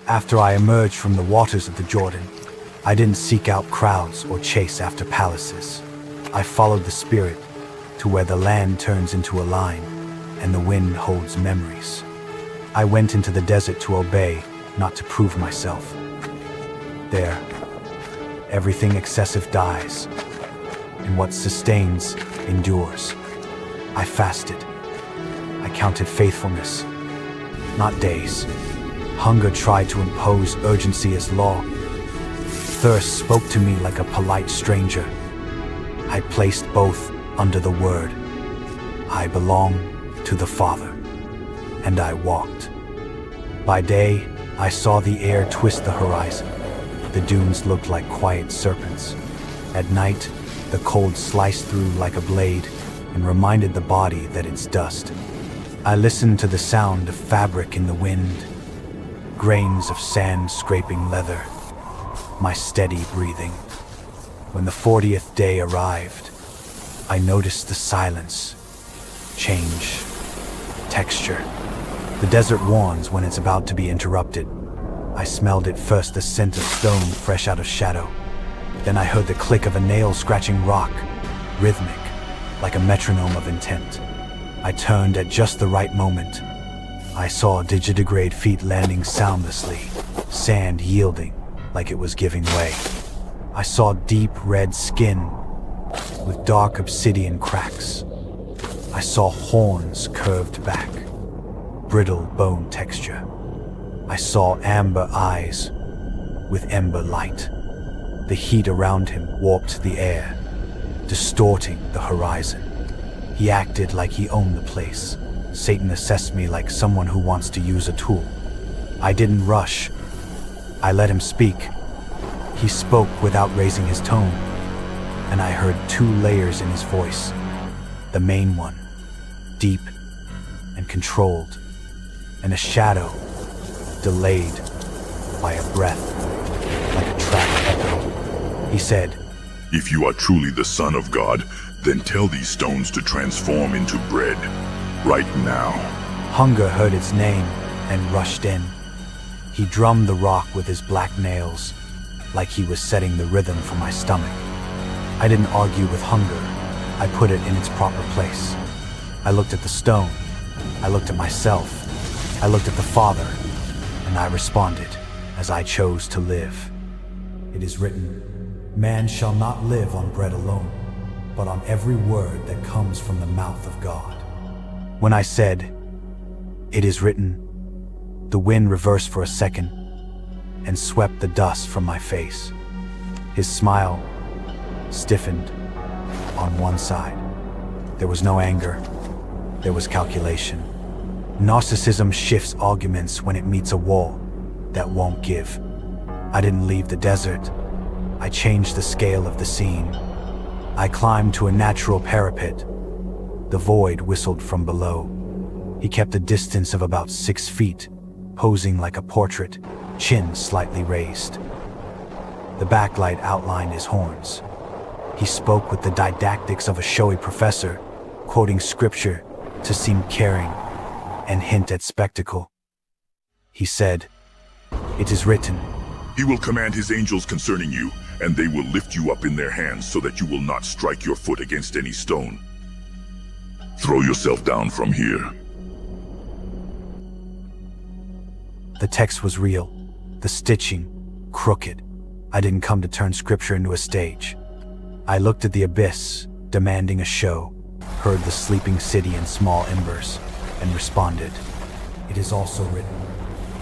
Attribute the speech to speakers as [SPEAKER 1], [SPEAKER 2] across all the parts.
[SPEAKER 1] After I emerged from the waters of the Jordan, I didn't seek out crowds or chase after palaces. I followed the Spirit to where the land turns into a line and the wind holds memories. I went into the desert to obey, not to prove myself. There, everything excessive dies, and what sustains endures. I fasted. I counted faithfulness, not days. Hunger tried to impose urgency as law. Thirst spoke to me like a polite stranger. I placed both under the word. I belong to the Father, and I walked. By day, I saw the air twist the horizon. The dunes looked like quiet serpents. At night, the cold sliced through like a blade and reminded the body that it's dust. I listened to the sound of fabric in the wind, grains of sand scraping leather, my steady breathing. When the 40th day arrived, I noticed the silence change texture. The desert warns when it's about to be interrupted. I smelled it first, the scent of stone fresh out of shadow. Then I heard the click of a nail scratching rock, rhythmic, like a metronome of intent. I turned at just the right moment. I saw digitigrade feet landing soundlessly, sand yielding like it was giving way. I saw deep red skin with dark obsidian cracks. I saw horns curved back, brittle bone texture. I saw amber eyes with ember light. The heat around him warped the air, distorting the horizon. He acted like he owned the place. Satan assessed me like someone who wants to use a tool. I didn't rush. I let him speak. He spoke without raising his tone, and I heard two layers in his voice. The main one, deep and controlled, and a shadow, delayed by a breath, like a trapped echo. He said,
[SPEAKER 2] "If you are truly the Son of God, then tell these stones to transform into bread, right now."
[SPEAKER 1] Hunger heard its name and rushed in. He drummed the rock with his black nails, like he was setting the rhythm for my stomach. I didn't argue with hunger. I put it in its proper place. I looked at the stone. I looked at myself. I looked at the Father, and I responded as I chose to live. It is written, "Man shall not live on bread alone, but on every word that comes from the mouth of God." When I said, "It is written," the wind reversed for a second and swept the dust from my face. His smile stiffened on one side. There was no anger. There was calculation. Narcissism shifts arguments when it meets a wall that won't give. I didn't leave the desert. I changed the scale of the scene. I climbed to a natural parapet. The void whistled from below. He kept a distance of about 6 feet, posing like a portrait, chin slightly raised. The backlight outlined his horns. He spoke with the didactics of a showy professor, quoting scripture to seem caring and hint at spectacle. He said, "It is written."
[SPEAKER 2] "He will command his angels concerning you, and they will lift you up in their hands so that you will not strike your foot against any stone. Throw yourself down from here."
[SPEAKER 1] The text was real, the stitching crooked. I didn't come to turn scripture into a stage. I looked at the abyss, demanding a show, heard the sleeping city in small embers, and responded, "It is also written,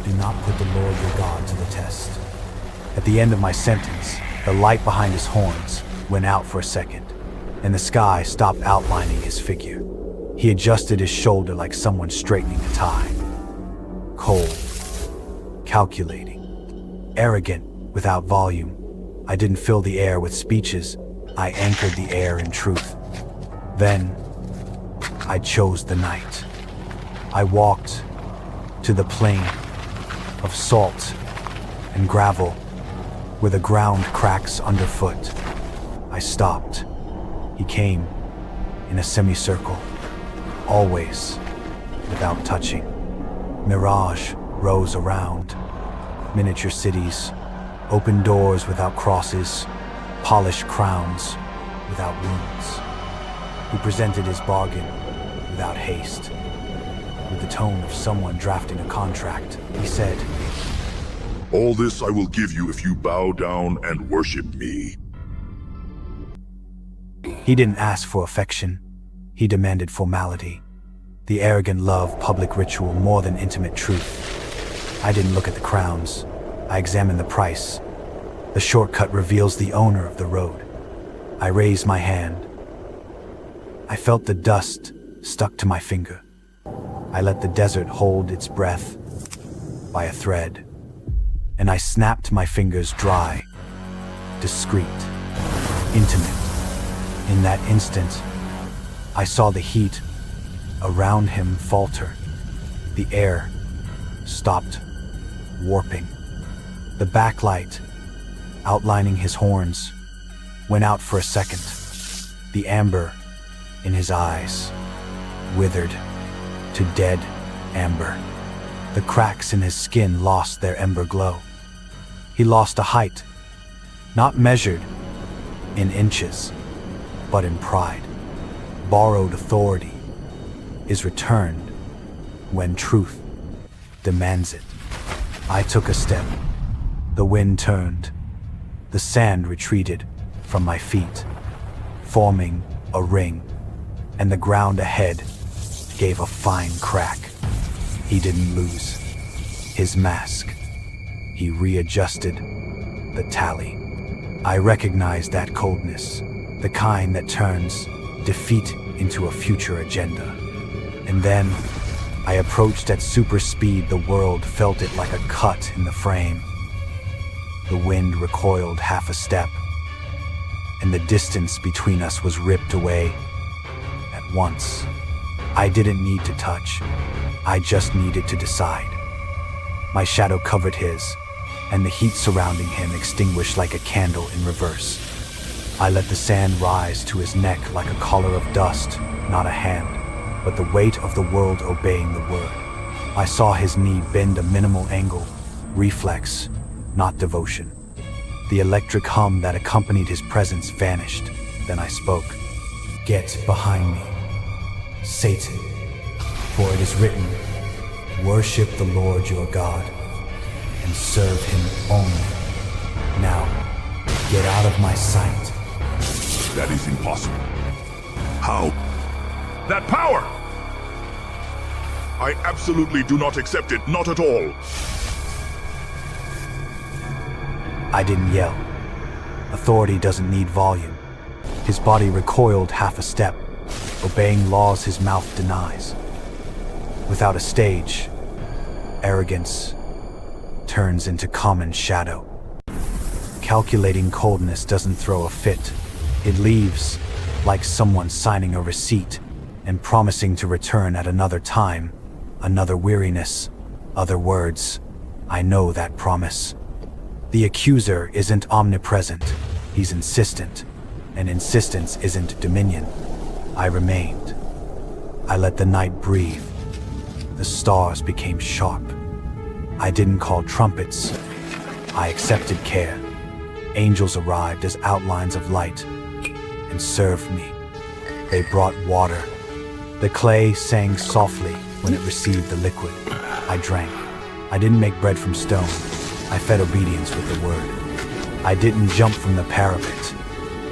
[SPEAKER 1] do not put the Lord your God to the test." At the end of my sentence, the light behind his horns went out for a second, and the sky stopped outlining his figure. He adjusted his shoulder like someone straightening a tie. Cold, calculating, arrogant, without volume. I didn't fill the air with speeches. I anchored the air in truth. Then, I chose the night. I walked to the plain of salt and gravel where the ground cracks underfoot. I stopped. He came in a semicircle, always without touching. Mirage rose around. miniature cities, open doors without crosses, polished crowns without wounds. He presented his bargain without haste. With the tone of someone drafting a contract, he said,
[SPEAKER 2] All this I will give you if you bow down and worship me.
[SPEAKER 1] He didn't ask for affection. He demanded formality. The arrogant loved public ritual more than intimate truth. I didn't look at the crowns. I examined the price. The shortcut reveals the owner of the road. I raised my hand. I felt the dust stuck to my finger. I let the desert hold its breath by a thread, and I snapped my fingers dry, discreet, intimate. In that instant, I saw the heat around him falter. The air stopped warping. The backlight, outlining his horns, went out for a second. The amber in his eyes withered to dead amber. The cracks in his skin lost their ember glow. He lost a height, not measured in inches, but in pride. Borrowed authority is returned when truth demands it. I took a step. The wind turned. The sand retreated from my feet, forming a ring, and the ground ahead gave a fine crack. He didn't lose his mask. He readjusted the tally. I recognized that coldness, the kind that turns defeat into a future agenda. And then I approached at super speed. The world felt it like a cut in the frame. The wind recoiled half a step, and the distance between us was ripped away at once. I didn't need to touch. I just needed to decide. My shadow covered his, and the heat surrounding him extinguished like a candle in reverse. I let the sand rise to his neck like a collar of dust, not a hand, but the weight of the world obeying the word. I saw his knee bend a minimal angle, reflex, not devotion. The electric hum that accompanied his presence vanished. Then I spoke. Get behind me, Satan, for it is written, worship the Lord your God and serve him only. Now, get out of my sight.
[SPEAKER 2] That is impossible. How? That power! I absolutely do not accept it, not at all.
[SPEAKER 1] I didn't yell. Authority doesn't need volume. His body recoiled half a step, obeying laws his mouth denies. Without a stage, arrogance turns into common shadow. Calculating coldness doesn't throw a fit. It leaves like someone signing a receipt and promising to return at another time, another weariness, other words. I know that promise. The accuser isn't omnipresent. He's insistent, and insistence isn't dominion. I remained. I let the night breathe. The stars became sharp. I didn't call trumpets. I accepted care. Angels arrived as outlines of light and served me. They brought water. The clay sang softly when it received the liquid. I drank. I didn't make bread from stone. I fed obedience with the word. I didn't jump from the parapet.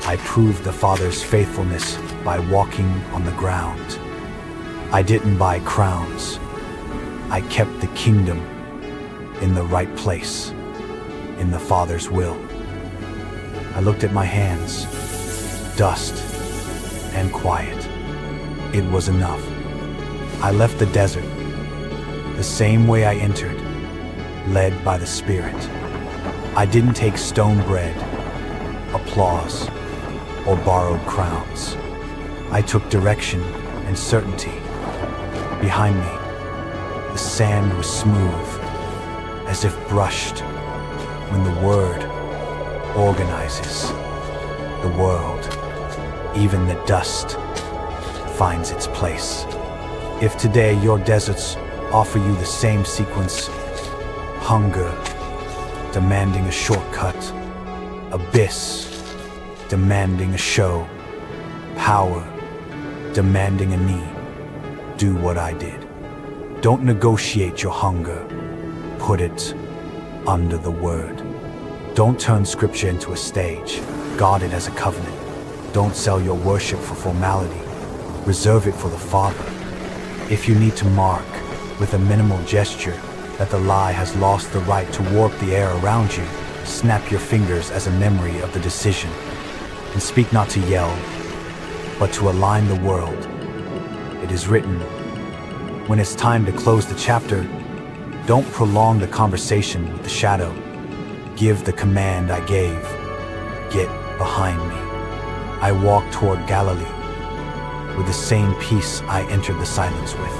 [SPEAKER 1] I proved the Father's faithfulness by walking on the ground. I didn't buy crowns. I kept the kingdom in the right place, in the Father's will. I looked at my hands, dust and quiet. It was enough. I left the desert the same way I entered, led by the Spirit. I didn't take stone bread, applause, or borrowed crowns. I took direction and certainty. Behind me, the sand was smooth, as if brushed. When the word organizes the world, even the dust finds its place. If today your deserts offer you the same sequence, hunger, demanding a shortcut. Abyss, demanding a show. Power, demanding a need. Do what I did. Don't negotiate your hunger. Put it under the word. Don't turn scripture into a stage. Guard it as a covenant. Don't sell your worship for formality. Reserve it for the Father. If you need to mark with a minimal gesture that the lie has lost the right to warp the air around you, snap your fingers as a memory of the decision. And speak not to yell, but to align the world. It is written, when it's time to close the chapter, don't prolong the conversation with the shadow. Give the command I gave. Get behind me. I walked toward Galilee with the same peace I entered the silence with.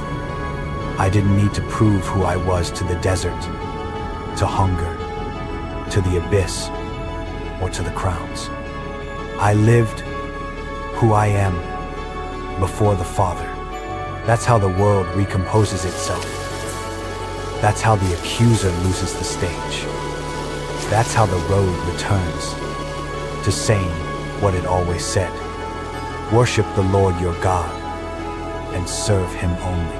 [SPEAKER 1] I didn't need to prove who I was to the desert, to hunger, to the abyss, or to the crowns. I lived who I am before the Father. That's how the world recomposes itself. That's how the accuser loses the stage. That's how the road returns to saying what it always said. Worship the Lord your God and serve him only.